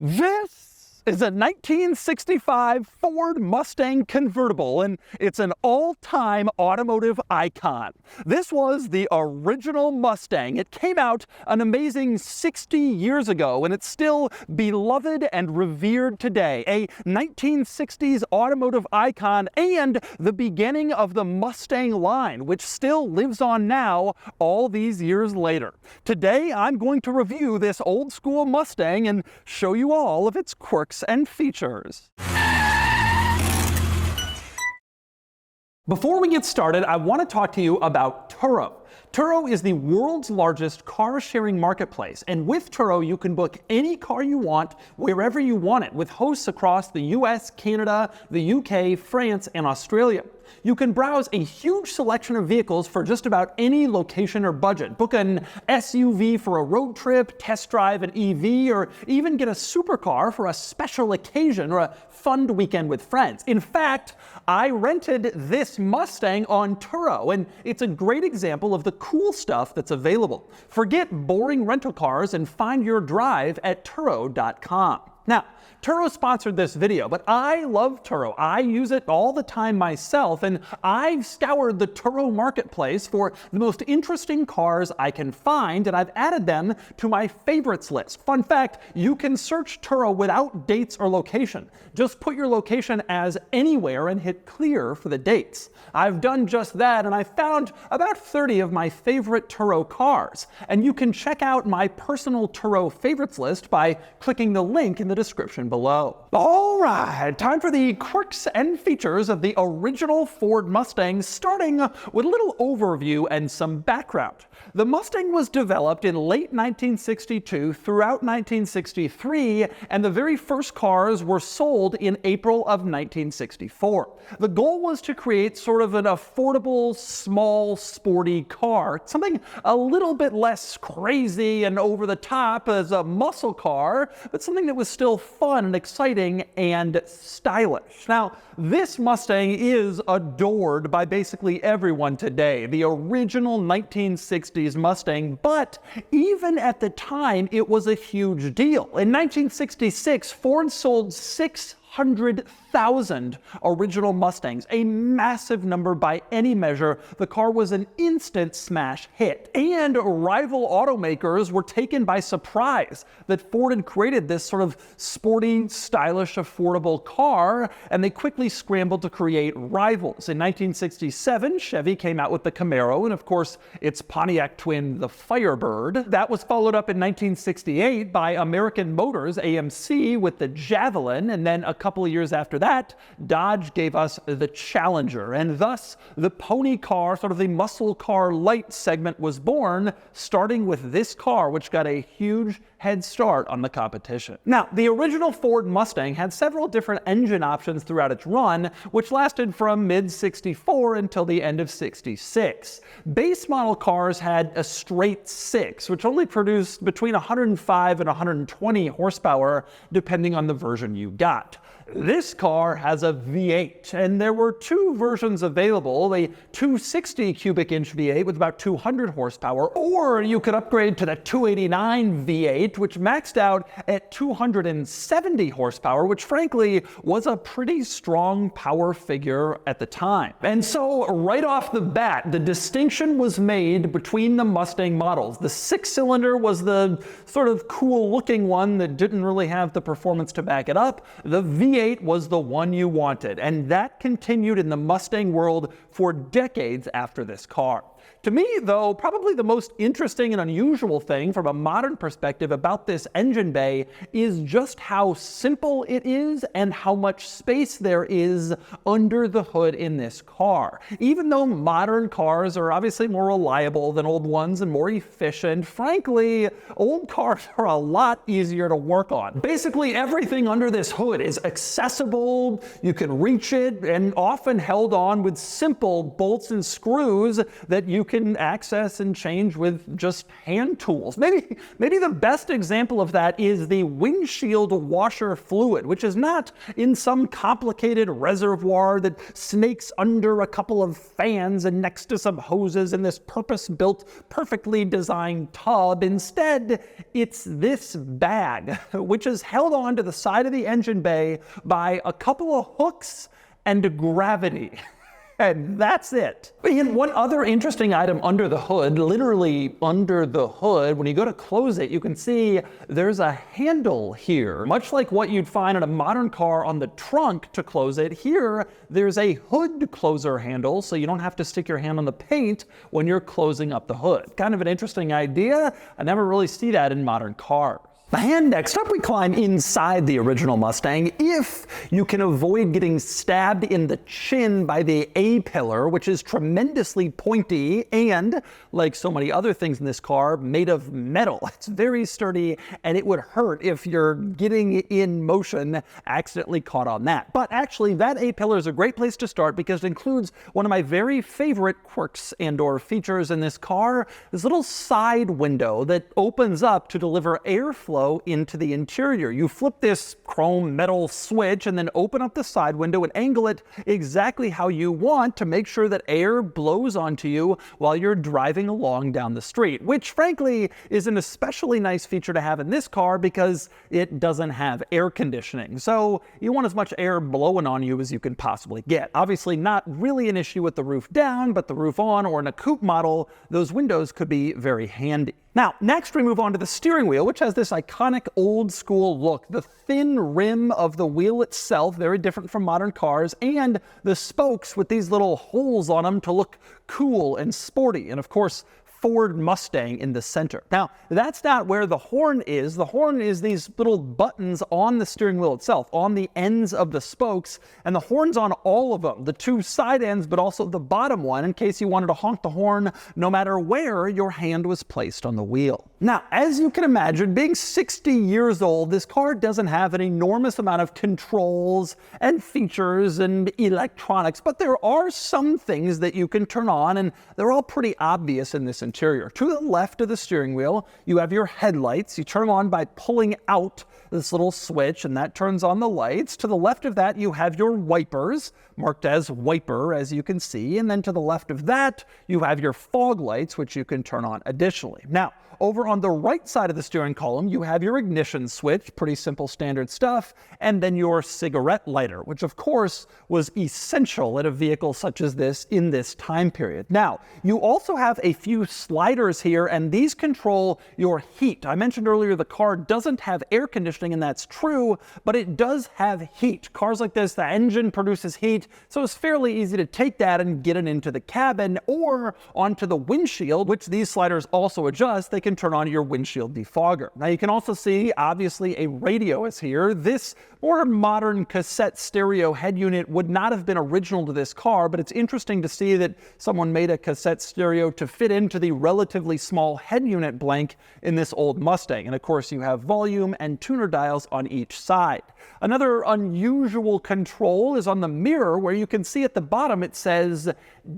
This is a 1965 Ford Mustang Convertible, and it's an all-time automotive icon. This was the original Mustang. It came out an amazing 60 years ago, and it's still beloved and revered today. A 1960s automotive icon and the beginning of the Mustang line, which still lives on now all these years later. Today, I'm going to review this old-school Mustang and show you all of its quirks and features. Before we get started, I want to talk to you about Turo. Turo is the world's largest car-sharing marketplace, and with Turo you can book any car you want, wherever you want it, with hosts across the US, Canada, the UK, France, and Australia. You can browse a huge selection of vehicles for just about any location or budget. Book an SUV for a road trip, test drive an EV, or even get a supercar for a special occasion or a fun weekend with friends. In fact, I rented this Mustang on Turo, and it's a great example of the cool stuff that's available. Forget boring rental cars and find your drive at Turo.com. Now, Turo sponsored this video, but I love Turo. I use it all the time myself, and I've scoured the Turo marketplace for the most interesting cars I can find, and I've added them to my favorites list. Fun fact, you can search Turo without dates or location. Just put your location as anywhere and hit clear for the dates. I've done just that, and I found about 30 of my favorite Turo cars, and you can check out my personal Turo favorites list by clicking the link in the description below. All right, time for the quirks and features of the original Ford Mustang, starting with a little overview and some background. The Mustang was developed in late 1962 throughout 1963, and the very first cars were sold in April of 1964. The goal was to create sort of an affordable, small, sporty car, something a little bit less crazy and over the top as a muscle car, but something that was still fun and exciting and stylish. Now, this Mustang is adored by basically everyone today, the original 1960s Mustang, but even at the time, it was a huge deal. In 1966, Ford sold 600,000 original Mustangs, a massive number by any measure. The car was an instant smash hit, and rival automakers were taken by surprise that Ford had created this sort of sporty, stylish, affordable car, and they quickly scrambled to create rivals. In 1967, Chevy came out with the Camaro, and of course, its Pontiac twin, the Firebird. That was followed up in 1968 by American Motors, AMC, with the Javelin, and then a couple of years after that, Dodge gave us the Challenger, and thus the pony car, sort of the muscle car light segment, was born, starting with this car, which got a huge head start on the competition. Now, the original Ford Mustang had several different engine options throughout its run, which lasted from mid-64 until the end of 66. Base model cars had a straight 6, which only produced between 105 and 120 horsepower, depending on the version you got. This car has a V8, and there were two versions available, a 260 cubic inch V8 with about 200 horsepower, or you could upgrade to the 289 V8, which maxed out at 270 horsepower, which frankly was a pretty strong power figure at the time. And so right off the bat, the distinction was made between the Mustang models. The 6-cylinder was the sort of cool looking one that didn't really have the performance to back it up. The V8 was the one you wanted, and that continued in the Mustang world for decades after this car. To me, though, probably the most interesting and unusual thing from a modern perspective about this engine bay is just how simple it is and how much space there is under the hood in this car. Even though modern cars are obviously more reliable than old ones and more efficient, frankly, old cars are a lot easier to work on. Basically, everything under this hood is accessible, you can reach it, and often held on with simple bolts and screws that you you can access and change with just hand tools. Maybe the best example of that is the windshield washer fluid, which is not in some complicated reservoir that snakes under a couple of fans and next to some hoses in this purpose-built, perfectly designed tub. Instead, it's this bag, which is held on to the side of the engine bay by a couple of hooks and gravity. And that's it. And one other interesting item under the hood, literally under the hood, when you go to close it, you can see there's a handle here. Much like what you'd find in a modern car on the trunk to close it, here there's a hood closer handle, so you don't have to stick your hand on the paint when you're closing up the hood. Kind of an interesting idea. I never really see that in modern cars. And next up, we climb inside the original Mustang if you can avoid getting stabbed in the chin by the A-pillar, which is tremendously pointy and, like so many other things in this car, made of metal. It's very sturdy, and it would hurt if you're getting in motion accidentally caught on that. But actually, that A-pillar is a great place to start because it includes one of my very favorite quirks and/or features in this car, this little side window that opens up to deliver airflow into the interior. You flip this chrome metal switch and then open up the side window and angle it exactly how you want to make sure that air blows onto you while you're driving along down the street, which frankly is an especially nice feature to have in this car because it doesn't have air conditioning. So you want as much air blowing on you as you can possibly get. Obviously not really an issue with the roof down, but the roof on or in a coupe model, those windows could be very handy. Now, next we move on to the steering wheel, which has this iconic old school look. The thin rim of the wheel itself, very different from modern cars, and the spokes with these little holes on them to look cool and sporty. And of course, Ford Mustang in the center. Now, that's not where the horn is. The horn is these little buttons on the steering wheel itself, on the ends of the spokes, and the horn's on all of them, the two side ends, but also the bottom one, in case you wanted to honk the horn no matter where your hand was placed on the wheel. Now, as you can imagine, being 60 years old, this car doesn't have an enormous amount of controls and features and electronics, but there are some things that you can turn on, and they're all pretty obvious in this interior. To the left of the steering wheel, you have your headlights. You turn them on by pulling out this little switch, and that turns on the lights. To the left of that, you have your wipers, marked as wiper, as you can see. And then to the left of that, you have your fog lights, which you can turn on additionally. Now, over on the right side of the steering column, you have your ignition switch, pretty simple standard stuff, and then your cigarette lighter, which of course was essential at a vehicle such as this in this time period. Now, you also have a few sliders here, and these control your heat. I mentioned earlier the car doesn't have air conditioning, and that's true, but it does have heat. Cars like this, the engine produces heat, so it's fairly easy to take that and get it into the cabin or onto the windshield, which these sliders also adjust. They can turn on your windshield defogger. Now you can also see, obviously, a radio is here. This more modern cassette stereo head unit would not have been original to this car, but it's interesting to see that someone made a cassette stereo to fit into the relatively small head unit blank in this old Mustang. And of course, you have volume and tuner dials on each side. Another unusual control is on the mirror, where you can see at the bottom it says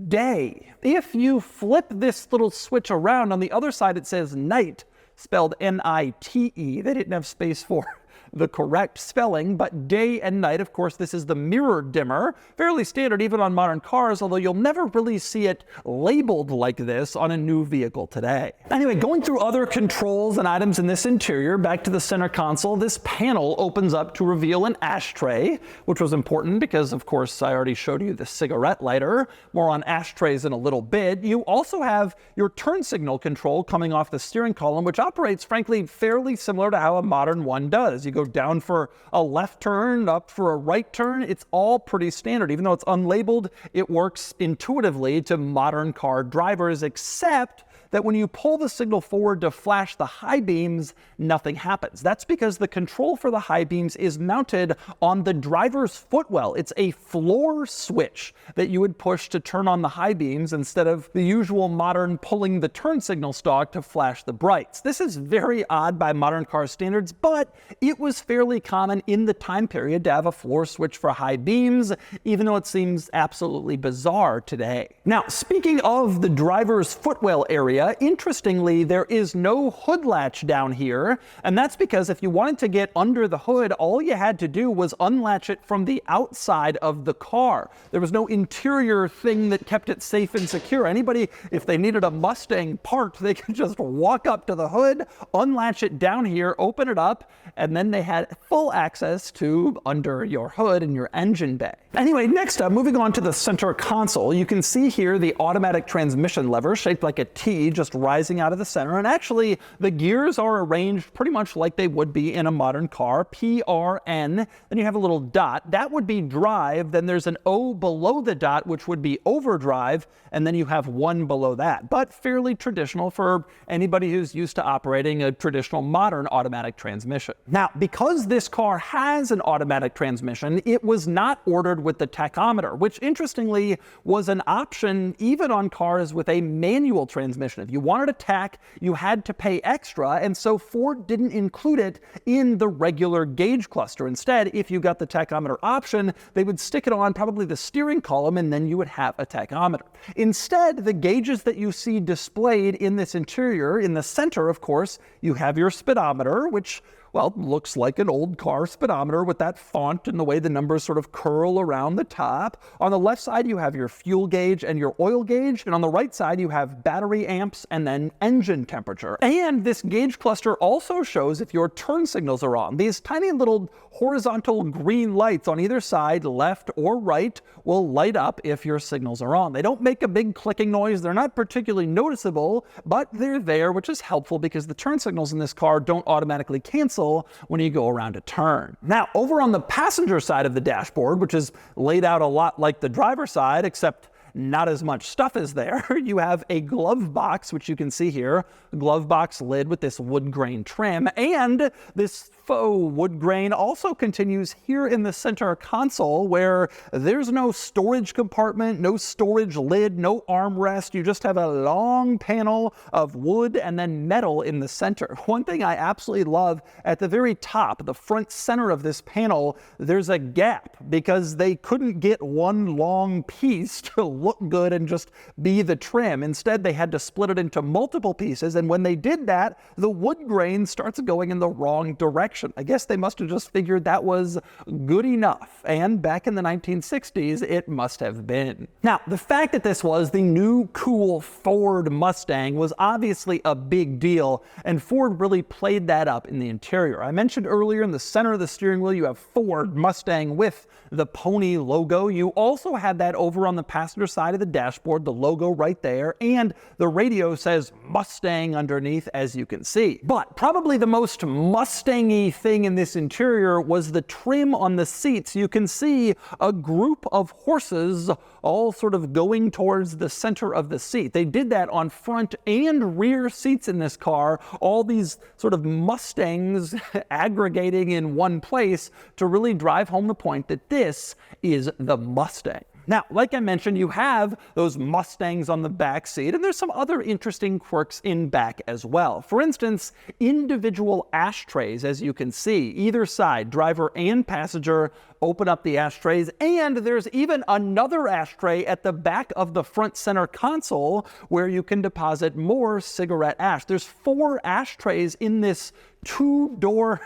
day. If you flip this little switch around, on the other side it says night, spelled N-I-T-E. They didn't have space for the correct spelling, but day and night, of course, this is the mirror dimmer. Fairly standard even on modern cars, although you'll never really see it labeled like this on a new vehicle today. Anyway, going through other controls and items in this interior, back to the center console, this panel opens up to reveal an ashtray, which was important because, of course, I already showed you the cigarette lighter. More on ashtrays in a little bit. You also have your turn signal control coming off the steering column, which operates, frankly, fairly similar to how a modern one does. You go down for a left turn, up for a right turn. It's all pretty standard. Even though it's unlabeled, it works intuitively to modern car drivers, except that when you pull the signal forward to flash the high beams, nothing happens. That's because the control for the high beams is mounted on the driver's footwell. It's a floor switch that you would push to turn on the high beams instead of the usual modern pulling the turn signal stalk to flash the brights. This is very odd by modern car standards, but it was fairly common in the time period to have a floor switch for high beams, even though it seems absolutely bizarre today. Now, speaking of the driver's footwell area, interestingly, there is no hood latch down here, and that's because if you wanted to get under the hood, all you had to do was unlatch it from the outside of the car. There was no interior thing that kept it safe and secure. Anybody, if they needed a Mustang parked, they could just walk up to the hood, unlatch it down here, open it up, and then they had full access to under your hood and your engine bay. Anyway, next up, moving on to the center console, you can see here the automatic transmission lever shaped like a T just rising out of the center, and actually the gears are arranged pretty much like they would be in a modern car, P, R, N, then you have a little dot. That would be drive, then there's an O below the dot, which would be overdrive, and then you have one below that, but fairly traditional for anybody who's used to operating a traditional modern automatic transmission. Now, because this car has an automatic transmission, it was not ordered with the tachometer, which interestingly was an option even on cars with a manual transmission. If you wanted a tach, you had to pay extra, and so Ford didn't include it in the regular gauge cluster. Instead, if you got the tachometer option, they would stick it on probably the steering column, and then you would have a tachometer. Instead, the gauges that you see displayed in this interior, in the center, of course, you have your speedometer, which, well, looks like an old car speedometer with that font and the way the numbers sort of curl around the top. On the left side, you have your fuel gauge and your oil gauge. And on the right side, you have battery amps and then engine temperature. And this gauge cluster also shows if your turn signals are on. These tiny little horizontal green lights on either side, left or right, will light up if your signals are on. They don't make a big clicking noise. They're not particularly noticeable, but they're there, which is helpful because the turn signals in this car don't automatically cancel when you go around a turn. Now, over on the passenger side of the dashboard, which is laid out a lot like the driver's side, except not as much stuff is there, you have a glove box, which you can see here, a glove box lid with this wood grain trim, and this faux wood grain also continues here in the center console where there's no storage compartment, no storage lid, no armrest. You just have a long panel of wood and then metal in the center. One thing I absolutely love, at the very top, the front center of this panel, there's a gap because they couldn't get one long piece to look good and just be the trim. Instead, they had to split it into multiple pieces, and when they did that, the wood grain starts going in the wrong direction. I guess they must have just figured that was good enough, and back in the 1960s, it must have been. Now, the fact that this was the new cool Ford Mustang was obviously a big deal, and Ford really played that up in the interior. I mentioned earlier in the center of the steering wheel, you have Ford Mustang with the pony logo. You also had that over on the passenger side of the dashboard, the logo right there, and the radio says Mustang underneath, as you can see. But probably the most Mustang-y thing in this interior was the trim on the seats. You can see a group of horses all sort of going towards the center of the seat. They did that on front and rear seats in this car, all these sort of Mustangs aggregating in one place to really drive home the point that this is the Mustang. Now, like I mentioned, you have those Mustangs on the back seat, and there's some other interesting quirks in back as well. For instance, individual ashtrays, as you can see, either side, driver and passenger, open up the ashtrays, and there's even another ashtray at the back of the front center console where you can deposit more cigarette ash. There's 4 ashtrays in this 2-door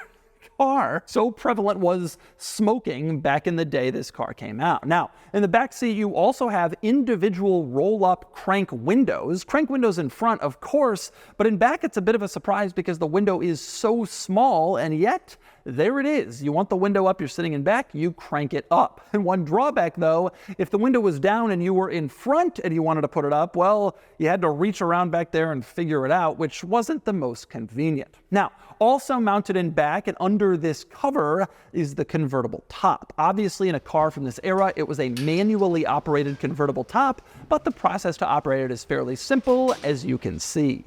car. So prevalent was smoking back in the day this car came out. Now, in the back seat, you also have individual roll-up crank windows. Crank windows in front, of course, but in back it's a bit of a surprise because the window is so small, and yet there it is. You want the window up, you're sitting in back, you crank it up. And one drawback though, if the window was down and you were in front and you wanted to put it up, well, you had to reach around back there and figure it out, which wasn't the most convenient. Now, also mounted in back and under this cover is the convertible top. Obviously, in a car from this era, it was a manually operated convertible top, but the process to operate it is fairly simple, as you can see.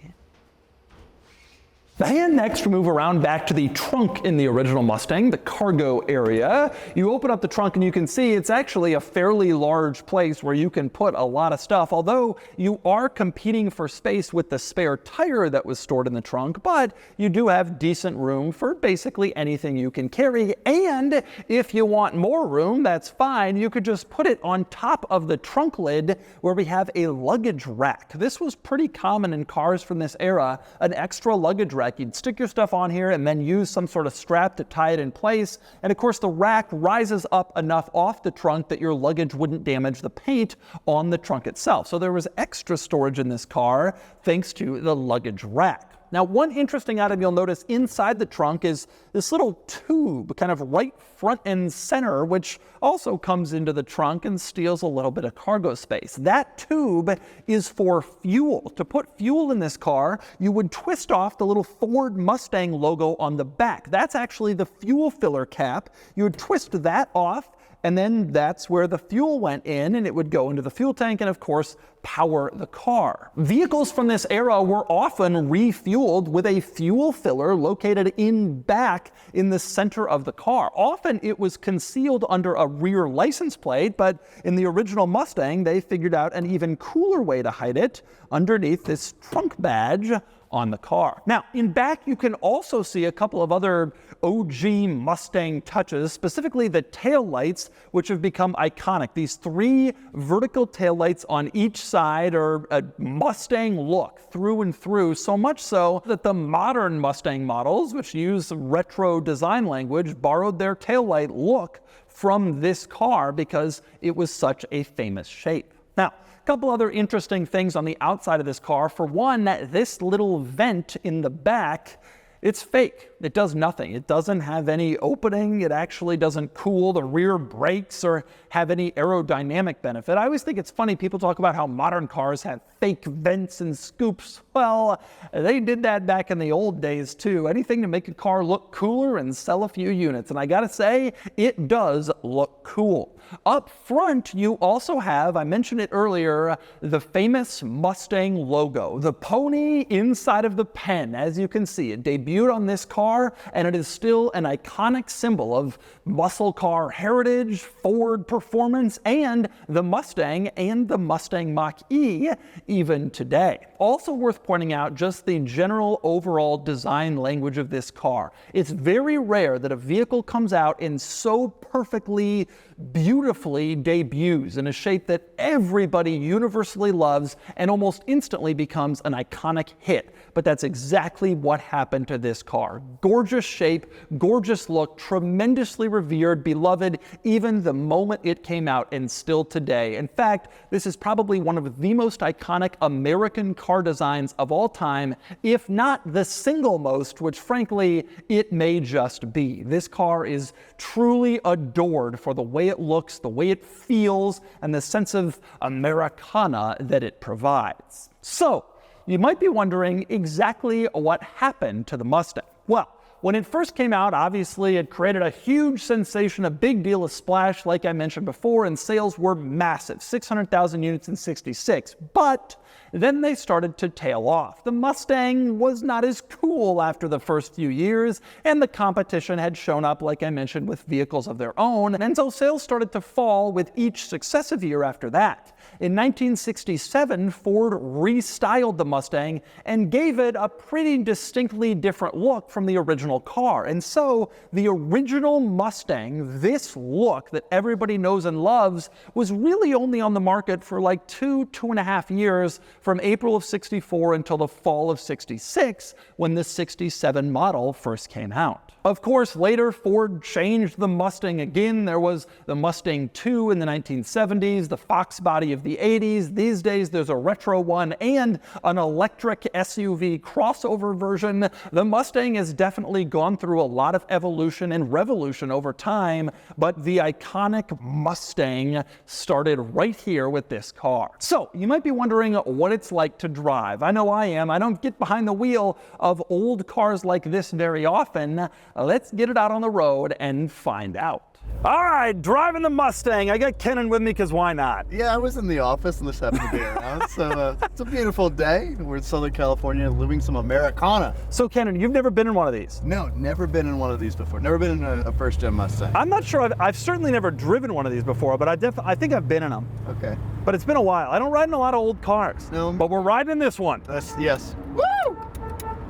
And next, we move around back to the trunk in the original Mustang, the cargo area. You open up the trunk and you can see it's actually a fairly large place where you can put a lot of stuff, although you are competing for space with the spare tire that was stored in the trunk, but you do have decent room for basically anything you can carry. And if you want more room, that's fine. You could just put it on top of the trunk lid where we have a luggage rack. This was pretty common in cars from this era, an extra luggage rack. You'd stick your stuff on here and then use some sort of strap to tie it in place. And of course, the rack rises up enough off the trunk that your luggage wouldn't damage the paint on the trunk itself. So there was extra storage in this car thanks to the luggage rack. Now, one interesting item you'll notice inside the trunk is this little tube, kind of right front and center, which also comes into the trunk and steals a little bit of cargo space. That tube is for fuel. To put fuel in this car, you would twist off the little Ford Mustang logo on the back. That's actually the fuel filler cap. You would twist that off, and then that's where the fuel went in, and it would go into the fuel tank and, of course, power the car. Vehicles from this era were often refueled with a fuel filler located in back in the center of the car. Often it was concealed under a rear license plate, but in the original Mustang, they figured out an even cooler way to hide it underneath this trunk badge on the car. Now, in back, you can also see a couple of other OG Mustang touches, specifically the taillights, which have become iconic. These three vertical taillights on each side are a Mustang look through and through, so much so that the modern Mustang models, which use retro design language, borrowed their taillight look from this car because it was such a famous shape. Now, a couple other interesting things on the outside of this car. For one, this little vent in the back, it's fake. It does nothing. It doesn't have any opening. It actually doesn't cool the rear brakes or have any aerodynamic benefit. I always think it's funny, people talk about how modern cars have fake vents and scoops. Well, they did that back in the old days too. Anything to make a car look cooler and sell a few units. And I gotta say, it does look cool. Up front, you also have, I mentioned it earlier, the famous Mustang logo, the pony inside of the pen. As you can see, it debuted on this car, and it is still an iconic symbol of muscle car heritage, Ford performance, and the Mustang and the Mustang Mach-E even today. Also worth pointing out, just the general overall design language of this car. It's very rare that a vehicle comes out and so perfectly, beautifully debuts in a shape that everybody universally loves and almost instantly becomes an iconic hit. But that's exactly what happened to this car. Gorgeous shape, gorgeous look, tremendously revered, beloved, even the moment it came out and still today. In fact, this is probably one of the most iconic American car designs of all time, if not the single most, which frankly, it may just be. This car is truly adored for the way it looks, the way it feels, and the sense of Americana that it provides. So, you might be wondering exactly what happened to the Mustang. Well, when it first came out, obviously it created a huge sensation, a big deal, a splash, like I mentioned before, and sales were massive, 600,000 units in '66. But then they started to tail off. The Mustang was not as cool after the first few years, and the competition had shown up, like I mentioned, with vehicles of their own, and so sales started to fall with each successive year after that. In 1967, Ford restyled the Mustang and gave it a pretty distinctly different look from the original car. And so the original Mustang, this look that everybody knows and loves, was really only on the market for like two and a half years, from April of '64 until the fall of '66, when the '67 model first came out. Of course, later Ford changed the Mustang again. There was the Mustang II in the 1970s, the Fox body of the '80s. These days there's a retro one and an electric SUV crossover version. The Mustang is definitely definitely gone through a lot of evolution and revolution over time, but the iconic Mustang started right here with this car. So you might be wondering what it's like to drive. I know I am. I don't get behind the wheel of old cars like this very often. Let's get it out on the road and find out. All right, driving the Mustang. I got Kenan with me because why not? Yeah, I was in the office and just happened to be around. So it's a beautiful day. We're in Southern California living some Americana. So Kenan, you've never been in one of these? No, never been in one of these before. Never been in a first-gen Mustang. I'm not sure. I've certainly never driven one of these before, but I think I've been in them. Okay. But it's been a while. I don't ride in a lot of old cars. No. But we're riding in this one. Yes. Woo!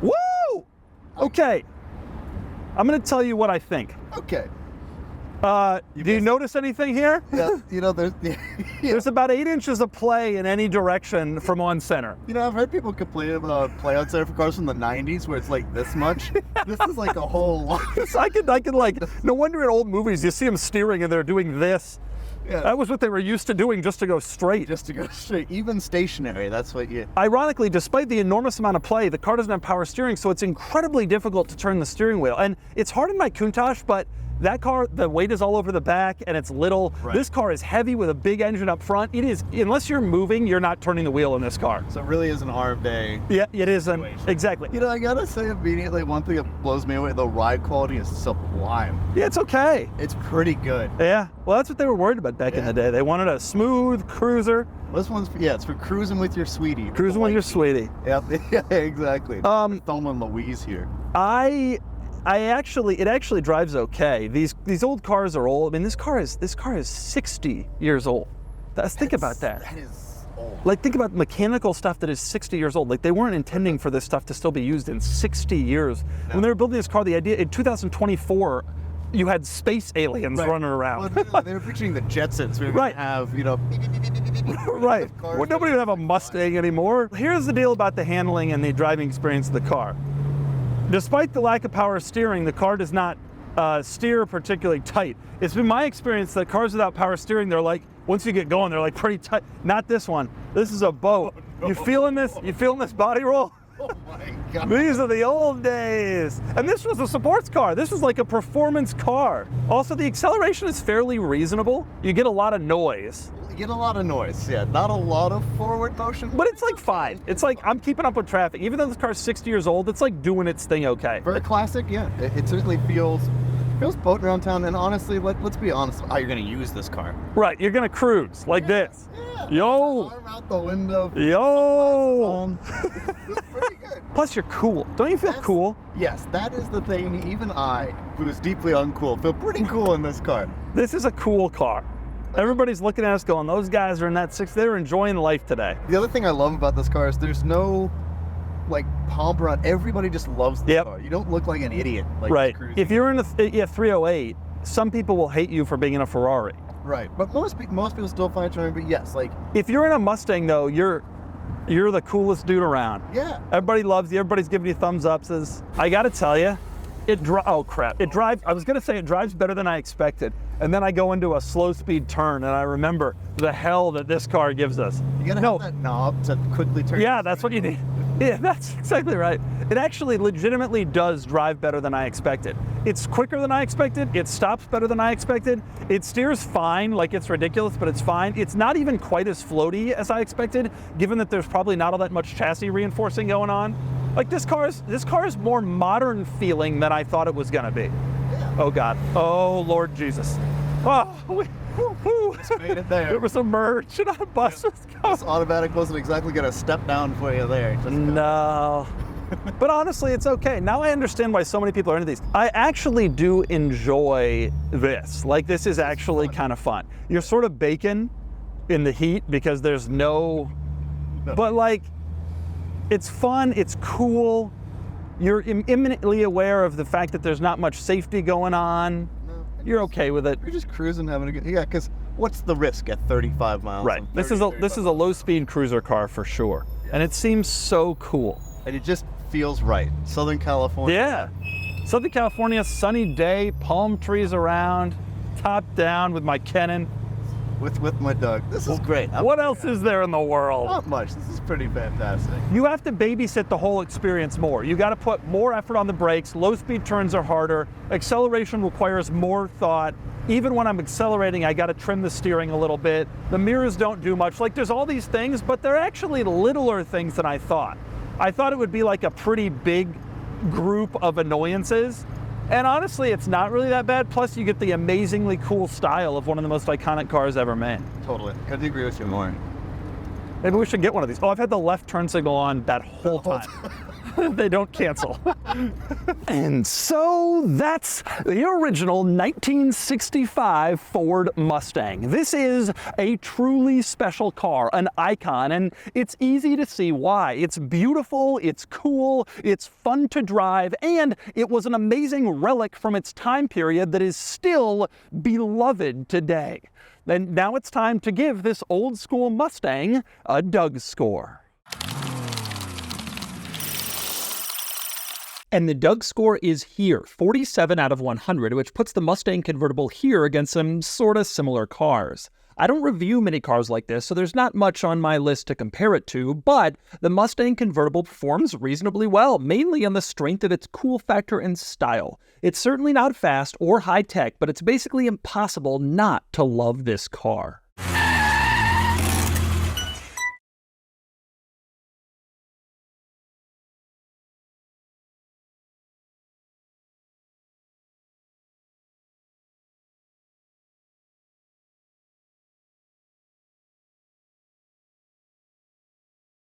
Woo! Okay. I'm going to tell you what I think. Okay. Do you notice anything here? Yeah, There's about 8 inches of play in any direction from on center. I've heard people complain about play on center for cars from the 90s where it's like this much. This is like a whole lot. I could like, no wonder in old movies you see them steering and they're doing this. Yeah. That was what they were used to doing, just to go straight. Just to go straight. Even stationary, that's what you... Ironically, despite the enormous amount of play, the car doesn't have power steering, so it's incredibly difficult to turn the steering wheel. And it's hard in my Countach, but that car, the weight is all over the back and it's little. Right. This car is heavy with a big engine up front. It is, unless you're moving, you're not turning the wheel in this car. So it really is an arm day. Yeah, it is. Exactly. I gotta say immediately, one thing that blows me away, the ride quality is sublime. Yeah, it's okay. It's pretty good. Yeah, well, that's what they were worried about back in the day. They wanted a smooth cruiser. This one's, it's for cruising with your sweetie. Cruising with your sweetie. Yeah, exactly. Thelma and Louise here. It actually drives okay. These old cars are old. I mean, this car is 60 years old. Think about that. That is old. Like, think about mechanical stuff that is 60 years old. Like, they weren't intending for this stuff to still be used in 60 years. No. When they were building this car, the idea in 2024, you had space aliens running around. Well, they were picturing the Jetsons. We were going to have, right. Well, nobody would have a Mustang anymore. Here's the deal about the handling and the driving experience of the car. Despite the lack of power steering, the car does not steer particularly tight. It's been my experience that cars without power steering, they're like, once you get going, they're like pretty tight. Not this one. This is a boat. Oh, no. You feeling this? You feeling this body roll? Oh my God. These are the old days. And this was a sports car. This was like a performance car. Also, the acceleration is fairly reasonable. You get a lot of noise. Get a lot of noise, yeah. Not a lot of forward motion. But it's like fine. It's like I'm keeping up with traffic. Even though this car's 60 years old, it's like doing its thing okay. For a classic, yeah. It certainly feels boating around town, and honestly, let's be honest how you're gonna use this car. Right, you're gonna cruise like this. Yeah. Yo! Arm out the window. Yo! It's pretty good. Plus you're cool. Don't you feel cool? Yes, that is the thing. Even I, who is deeply uncool, feel pretty cool in this car. This is a cool car. Everybody's looking at us going, those guys are in that they're enjoying life today. The other thing I love about this car is there's no pomp around. Everybody just loves this car. You don't look like an idiot. Right. If you're in a 308, some people will hate you for being in a Ferrari. Right. But most people still find it charming. But yes, if you're in a Mustang though, you're the coolest dude around. Yeah. Everybody loves you. Everybody's giving you thumbs ups. I got to tell you, oh crap! It drives. I was gonna say it drives better than I expected, and then I go into a slow speed turn, and I remember the hell that this car gives us. You gotta have that knob to quickly turn. Yeah, that's what you need. Yeah, that's exactly right. It actually legitimately does drive better than I expected. It's quicker than I expected. It stops better than I expected. It steers fine, like it's ridiculous, but it's fine. It's not even quite as floaty as I expected, given that there's probably not all that much chassis reinforcing going on. Like this car is more modern feeling than I thought it was gonna be. Yeah. Oh God. Oh Lord Jesus. Oh, Just made it there. There was a merge and a bus was coming. This automatic wasn't exactly gonna step down for you there. No. But honestly, it's okay. Now I understand why so many people are into these. I actually do enjoy this. Like, this is actually kind of fun. You're sort of baking in the heat because there's no. But like, it's fun, it's cool. You're imminently aware of the fact that there's not much safety going on. No, you're okay with it. You're just cruising, having a good, because what's the risk at 35 miles? Right. This is a low-speed cruiser car for sure, and it seems so cool. And it just feels right. Southern California. Yeah. Southern California, sunny day, palm trees around, top down with my Kenan. with my Doug. This is great. What else is there in the world? Not much. This is pretty fantastic. You have to babysit the whole experience more. You got to put more effort on the brakes. Low speed turns are harder. Acceleration requires more thought. Even when I'm accelerating, I got to trim the steering a little bit. The mirrors don't do much. Like, there's all these things, but they're actually littler things than I thought. I thought it would be like a pretty big group of annoyances. And honestly, it's not really that bad. Plus, you get the amazingly cool style of one of the most iconic cars ever made. Totally. Couldn't agree with you more. Maybe we should get one of these. Oh, I've had the left turn signal on that whole time. They don't cancel. And so that's the original 1965 Ford Mustang. This is a truly special car, an icon, and it's easy to see why. It's beautiful, it's cool, it's fun to drive, and it was an amazing relic from its time period that is still beloved today. And now it's time to give this old school Mustang a DougScore. And the DougScore is here, 47 out of 100, which puts the Mustang convertible here against some sort of similar cars. I don't review many cars like this, so there's not much on my list to compare it to, but the Mustang convertible performs reasonably well, mainly on the strength of its cool factor and style. It's certainly not fast or high-tech, but it's basically impossible not to love this car.